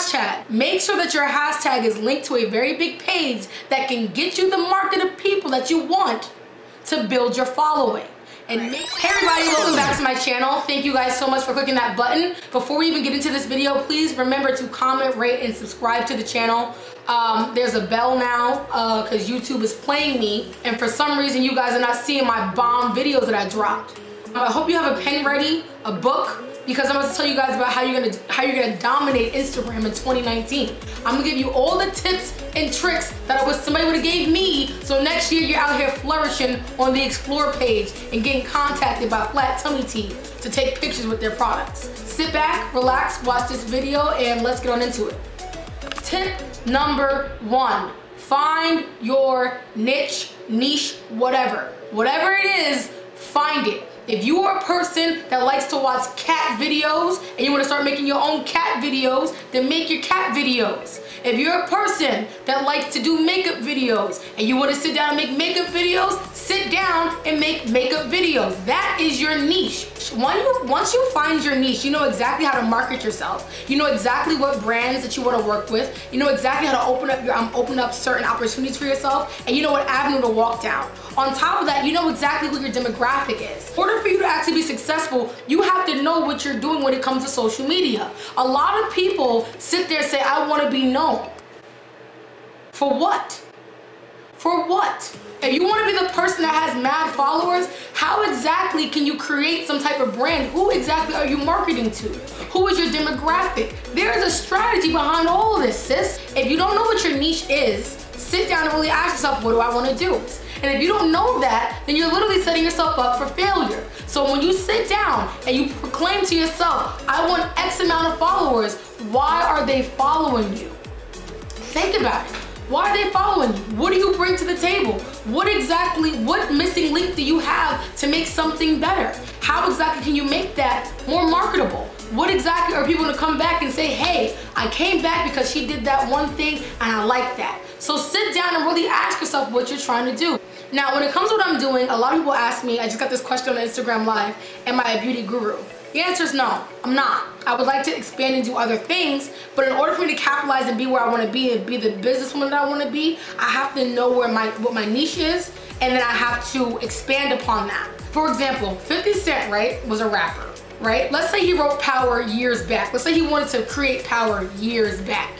hashtag. Make sure that your hashtag is linked to a very big page that can get you the market of people that you want to build your following. And hey everybody, welcome back to my channel. Thank you guys so much for clicking that button. Before we even get into this video, please remember to comment, rate, and subscribe to the channel. There's a bell now because YouTube is playing me, and for some reason you guys are not seeing my bomb videos that I dropped. I hope you have a pen ready, a book, because I'm going to tell you guys about how you're gonna dominate Instagram in 2019. I'm gonna give you all the tips and tricks that I wish somebody would have gave me, so next year you're out here flourishing on the Explore page and getting contacted by Flat Tummy Tea to take pictures with their products. Sit back, relax, watch this video, and let's get on into it. Tip number 1, find your niche, whatever. Whatever it is, find it. If you are a person that likes to watch cat videos and you want to start making your own cat videos, then make your cat videos. If you're a person that likes to do makeup videos and you want to sit down and make makeup videos, sit down and make makeup videos. That is your niche. Once you find your niche, you know exactly how to market yourself. You know exactly what brands that you want to work with. You know exactly how to open up certain opportunities for yourself, and you know what avenue to walk down. On top of that, you know exactly who your demographic is. In order for you to actually be successful, you have to know what you're doing when it comes to social media. A lot of people sit there and say, I want to be known. For what? For what? If you want to be the person that has mad followers, how exactly can you create some type of brand? Who exactly are you marketing to? Who is your demographic? There is a strategy behind all of this, sis. If you don't know what your niche is, sit down and really ask yourself, what do I want to do? And if you don't know that, then you're literally setting yourself up for failure. So when you sit down and you proclaim to yourself, I want X amount of followers, why are they following you? Think about it. Why are they following you? What do you bring to the table? What missing link do you have to make something better? How exactly can you make that more marketable? What exactly are people gonna come back and say, hey, I came back because she did that one thing and I like that. So sit down and really ask yourself what you're trying to do. Now, when it comes to what I'm doing, a lot of people ask me, I just got this question on Instagram Live, am I a beauty guru? The answer is no, I'm not. I would like to expand and do other things, but in order for me to capitalize and be where I want to be and be the businesswoman that I want to be, I have to know what my niche is, and then I have to expand upon that. For example, 50 Cent, right, was a rapper, right? Let's say he wrote Power years back. Let's say he wanted to create Power years back.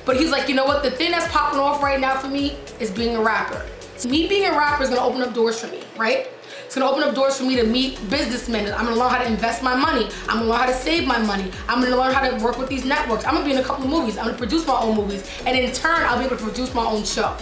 But he's like, you know what, the thing that's popping off right now for me is being a rapper. So me being a rapper is gonna open up doors for me, right? It's gonna open up doors for me to meet businessmen. I'm gonna learn how to invest my money. I'm gonna learn how to save my money. I'm gonna learn how to work with these networks. I'm gonna be in a couple of movies. I'm gonna produce my own movies. And in turn, I'll be able to produce my own show.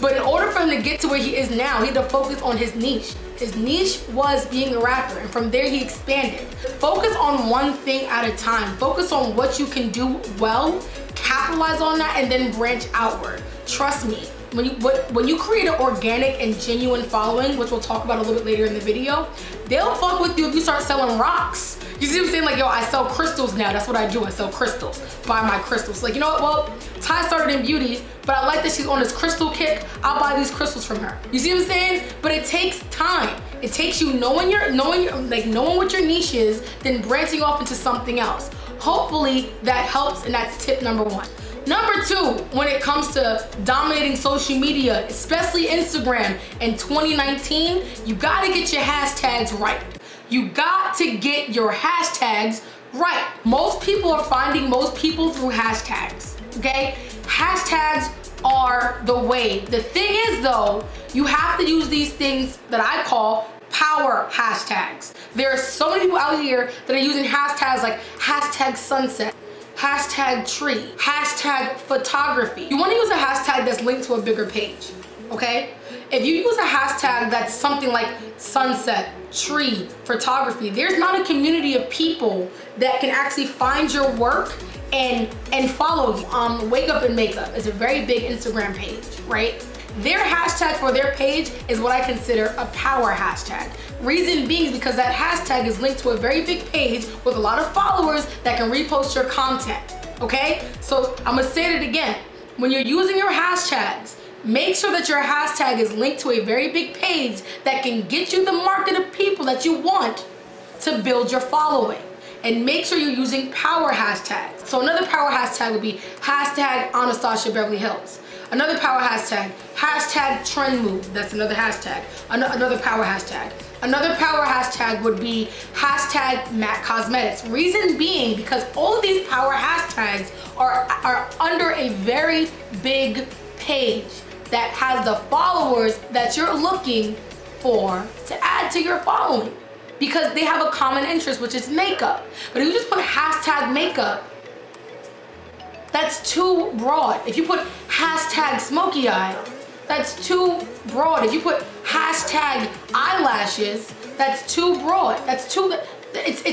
But in order for him to get to where he is now, he had to focus on his niche. His niche was being a rapper, and from there he expanded. Focus on one thing at a time. Focus on what you can do well, capitalize on that, and then branch outward. Trust me, when you create an organic and genuine following, which we'll talk about a little bit later in the video, they'll fuck with you if you start selling rocks. You see what I'm saying? Like, yo, I sell crystals now. That's what I do. I sell crystals. Buy my crystals. Like, you know what? Well, Thaii started in beauty, but I like that she's on this crystal kick. I'll buy these crystals from her. You see what I'm saying? But it takes time. It takes you knowing what your niche is, then branching off into something else. Hopefully that helps, and that's tip number 1. Number 2, when it comes to dominating social media, especially Instagram in 2019, you gotta get your hashtags right. You got to get your hashtags right. Most people are finding most people through hashtags, okay? Hashtags are the way. The thing is though, you have to use these things that I call power hashtags. There are so many people out here that are using hashtags like hashtag sunset, hashtag tree, hashtag photography. You want to use a hashtag that's linked to a bigger page, okay? If you use a hashtag that's something like sunset, tree, photography, there's not a community of people that can actually find your work and follow you. Wake Up and Makeup is a very big Instagram page, right? Their hashtag for their page is what I consider a power hashtag. Reason being is because that hashtag is linked to a very big page with a lot of followers that can repost your content, okay? So I'm gonna say it again. When you're using your hashtags, make sure that your hashtag is linked to a very big page that can get you the market of people that you want to build your following. And make sure you're using power hashtags. So another power hashtag would be hashtag Anastasia Beverly Hills. Another power hashtag, hashtag trend move. That's another hashtag. Another power hashtag. Another power hashtag would be hashtag Matte Cosmetics. Reason being, because all of these power hashtags are under a very big page that has the followers that you're looking for to add to your following, because they have a common interest, which is makeup. But if you just put hashtag makeup, that's too broad. If you put hashtag smoky eye, that's too broad. If you put hashtag eyelashes, that's too broad. That's too,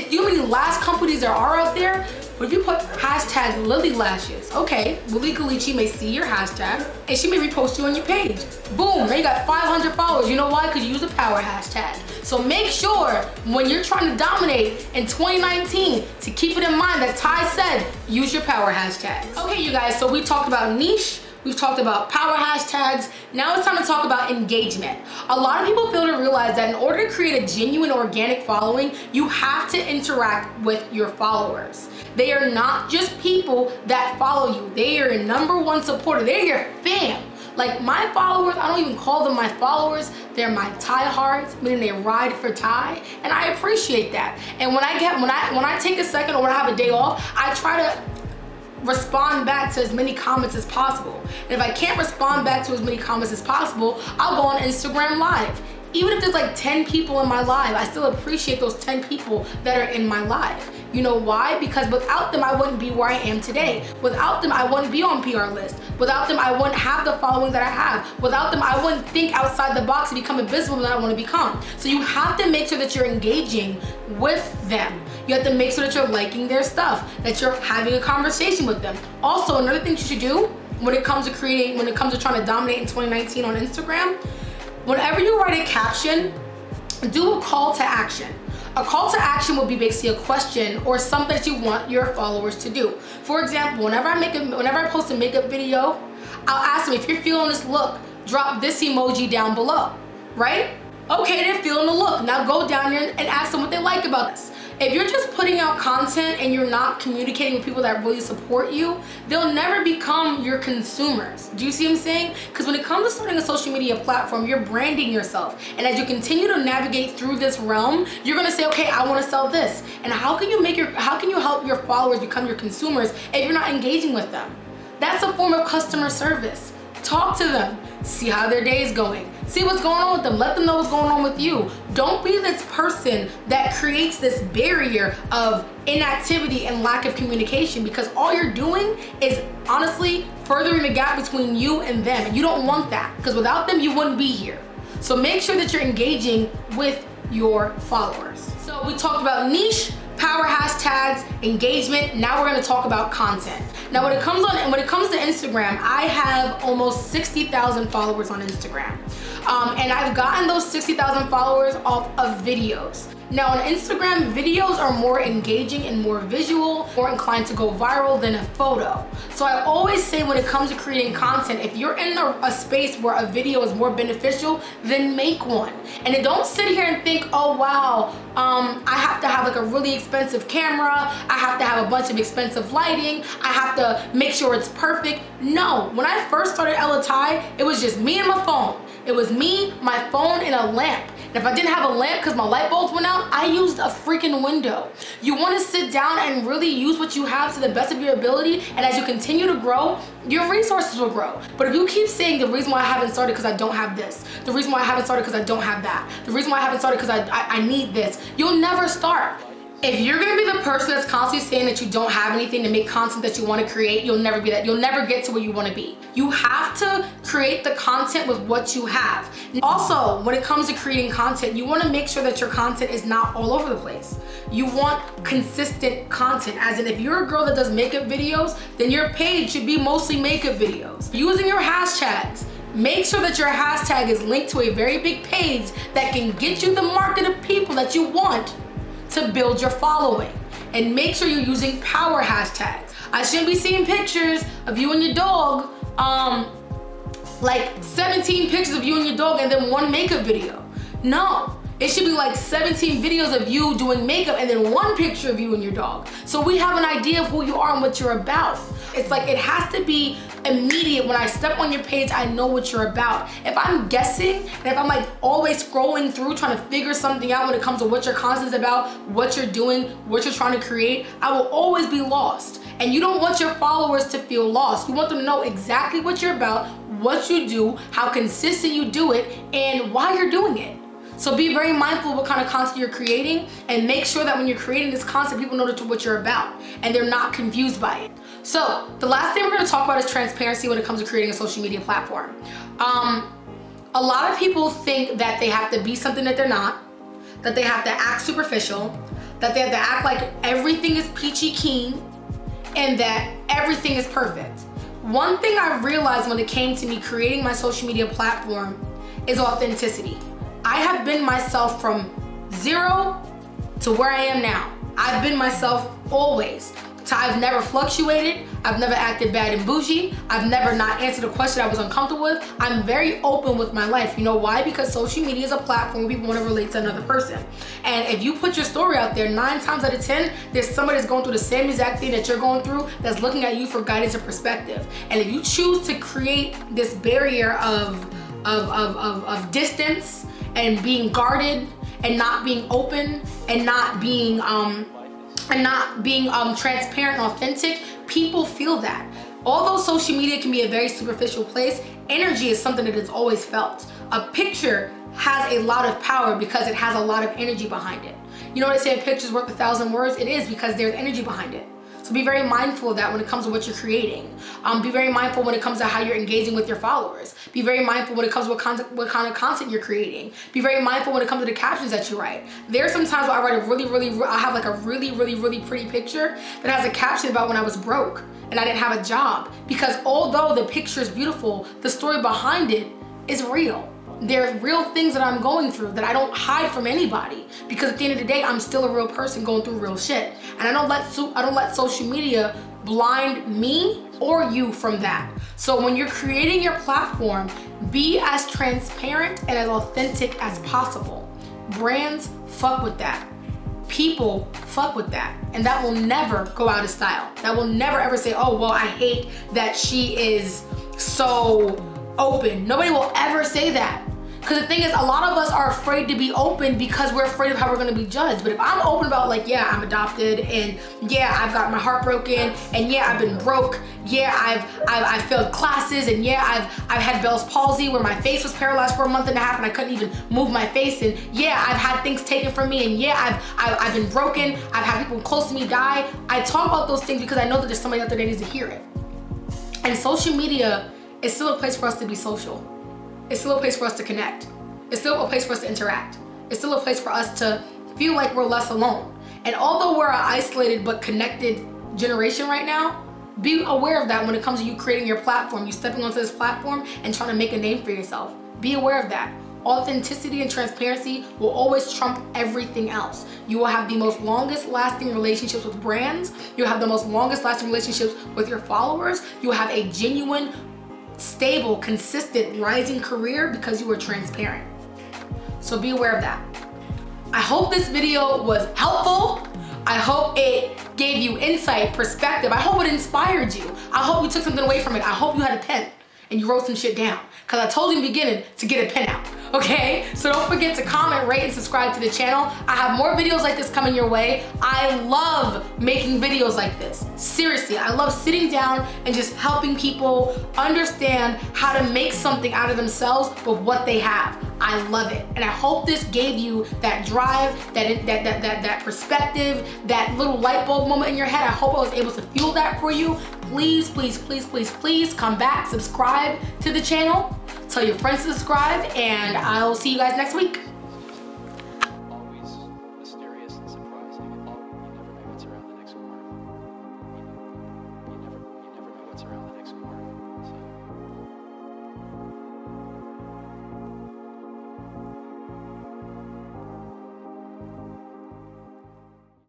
you know how many lash companies there are out there? But if you put hashtag Lily Lashes, okay, Lily Galici may see your hashtag and she may repost you on your page. Boom, now you got 500 followers. You know why? Because you use a power hashtag. So make sure when you're trying to dominate in 2019 to keep it in mind that Thaii said, use your power hashtag. Okay, you guys, so we talked about niche, we've talked about power hashtags. Now it's time to talk about engagement. A lot of people fail to realize that in order to create a genuine organic following, you have to interact with your followers. They are not just people that follow you. They are your #1 supporter. They're your fam. Like my followers, I don't even call them my followers. They're my Thaii hearts, meaning they ride for Thaii, and I appreciate that. And when I take a second or when I have a day off, I try to respond back to as many comments as possible. And if I can't respond back to as many comments as possible, I'll go on Instagram Live. Even if there's like 10 people in my live, I still appreciate those 10 people that are in my live. You know why? Because without them, I wouldn't be where I am today. Without them, I wouldn't be on PR list. Without them, I wouldn't have the following that I have. Without them, I wouldn't think outside the box to become a businesswoman that I want to become. So you have to make sure that you're engaging with them. You have to make sure that you're liking their stuff, that you're having a conversation with them. Also, another thing you should do when it comes to trying to dominate in 2019 on Instagram, whenever you write a caption, do a call to action. A call to action will be basically a question or something that you want your followers to do. For example, whenever I post a makeup video, I'll ask them, if you're feeling this look, drop this emoji down below, right? Okay, they're feeling the look. Now go down here and ask them what they like about this. If you're just putting out content and you're not communicating with people that really support you, they'll never become your consumers. Do you see what I'm saying? Because when it comes to starting a social media platform, you're branding yourself. And as you continue to navigate through this realm, you're gonna say, okay, I wanna sell this. And how can you help your followers become your consumers if you're not engaging with them? That's a form of customer service. Talk to them, see how their day is going. See what's going on with them. Let them know what's going on with you. Don't be this person that creates this barrier of inactivity and lack of communication, because all you're doing is honestly furthering the gap between you and them. And you don't want that, because without them, you wouldn't be here. So make sure that you're engaging with your followers. So we talked about niche, power hashtags, engagement. Now we're gonna talk about content. Now when it comes to Instagram, I have almost 60,000 followers on Instagram. And I've gotten those 60,000 followers off of videos. Now on Instagram, videos are more engaging and more visual, more inclined to go viral than a photo. So I always say when it comes to creating content, if you're in a space where a video is more beneficial, then make one. And then don't sit here and think, oh wow, I have to have like a really expensive camera, I have to have a bunch of expensive lighting, I have to make sure it's perfect. No, when I first started Thaii, it was just me and my phone. It was me, my phone, and a lamp. And if I didn't have a lamp because my light bulbs went out, I used a freaking window. You want to sit down and really use what you have to the best of your ability, and as you continue to grow, your resources will grow. But if you keep saying the reason why I haven't started because I don't have this, the reason why I haven't started because I don't have that, the reason why I haven't started because I need this, you'll never start. If you're gonna be the person that's constantly saying that you don't have anything to make content that you want to create, you'll never be that. You'll never get to where you want to be. You have to create the content with what you have. Also, when it comes to creating content, you want to make sure that your content is not all over the place. You want consistent content, as in if you're a girl that does makeup videos, then your page should be mostly makeup videos. Using your hashtags. Make sure that your hashtag is linked to a very big page that can get you the market of people that you want to build your following. And make sure you're using power hashtags. I shouldn't be seeing pictures of you and your dog, like 17 pictures of you and your dog and then one makeup video. No, It should be like 17 videos of you doing makeup and then 1 picture of you and your dog. So we have an idea of who you are and what you're about. It's like it has to be immediate. When I step on your page, I know what you're about. If I'm guessing, and if I'm like always scrolling through trying to figure something out when it comes to what your content's about, what you're doing, what you're trying to create, I will always be lost. And you don't want your followers to feel lost. You want them to know exactly what you're about, what you do, how consistent you do it, and why you're doing it. So be very mindful of what kind of content you're creating, and make sure that when you're creating this content, people know what you're about and they're not confused by it. So the last thing we're going to talk about is transparency when it comes to creating a social media platform. A lot of people think that they have to be something that they're not, that they have to act superficial, that they have to act like everything is peachy keen, and that everything is perfect. One thing I realized when it came to me creating my social media platform is authenticity. I have been myself from 0 to where I am now. I've been myself always. So I've never fluctuated. I've never acted bad and bougie. I've never not answered a question I was uncomfortable with. I'm very open with my life. You know why? Because social media is a platform where people want to relate to another person. And if you put your story out there, 9 times out of 10, there's somebody that's going through the same exact thing that you're going through that's looking at you for guidance and perspective. And if you choose to create this barrier of distance and being guarded and not being open and not being transparent and authentic, people feel that. Although social media can be a very superficial place, energy is something that is always felt. A picture has a lot of power because it has a lot of energy behind it. You know what I say, a picture's worth 1,000 words? It is, because there's energy behind it. So be very mindful of that when it comes to what you're creating. Be very mindful when it comes to how you're engaging with your followers. Be very mindful when it comes to what kind of content you're creating. Be very mindful when it comes to the captions that you write. There are some times where I write I have like a really pretty picture that has a caption about when I was broke and I didn't have a job. Because although the picture is beautiful, the story behind it is real. There are real things that I'm going through that I don't hide from anybody, because at the end of the day, I'm still a real person going through real shit. And I don't let social media blind me or you from that. So when you're creating your platform, be as transparent and as authentic as possible. Brands fuck with that. People fuck with that. And that will never go out of style. That will never ever say, oh, well, I hate that she is so open. Nobody will ever say that. Because the thing is, a lot of us are afraid to be open because we're afraid of how we're going to be judged. But if I'm open about, like, yeah, I'm adopted, and yeah, I've got my heart broken, and yeah, I've been broke, yeah, I've failed classes, and yeah, I've had Bell's palsy where my face was paralyzed for a month and a half and I couldn't even move my face, and yeah, I've had things taken from me, and yeah, I've been broken, I've had people close to me die. I talk about those things because I know that there's somebody out there that needs to hear it. And social media is still a place for us to be social. It's still a place for us to connect. It's still a place for us to interact. It's still a place for us to feel like we're less alone. And although we're an isolated but connected generation right now, be aware of that when it comes to you creating your platform, you stepping onto this platform and trying to make a name for yourself. Be aware of that. Authenticity and transparency will always trump everything else. You will have the most longest lasting relationships with brands. You'll have the most longest lasting relationships with your followers. You'll have a genuine, stable, consistent, rising career because you were transparent. So be aware of that. I hope this video was helpful. I hope it gave you insight, perspective. I hope it inspired you. I hope you took something away from it. I hope you had a pen and you wrote some shit down, because I told you in the beginning to get a pen out. Okay, so don't forget to comment, rate, and subscribe to the channel. I have more videos like this coming your way. I love making videos like this. Seriously, I love sitting down and just helping people understand how to make something out of themselves with what they have. I love it. And I hope this gave you that drive, that perspective, that little light bulb moment in your head. I hope I was able to fuel that for you. Please, please, please, please, please come back, subscribe to the channel, tell your friends to subscribe, and I'll see you guys next week. Always mysterious and surprising. You never know what's around the next corner. You never know what's around the next corner.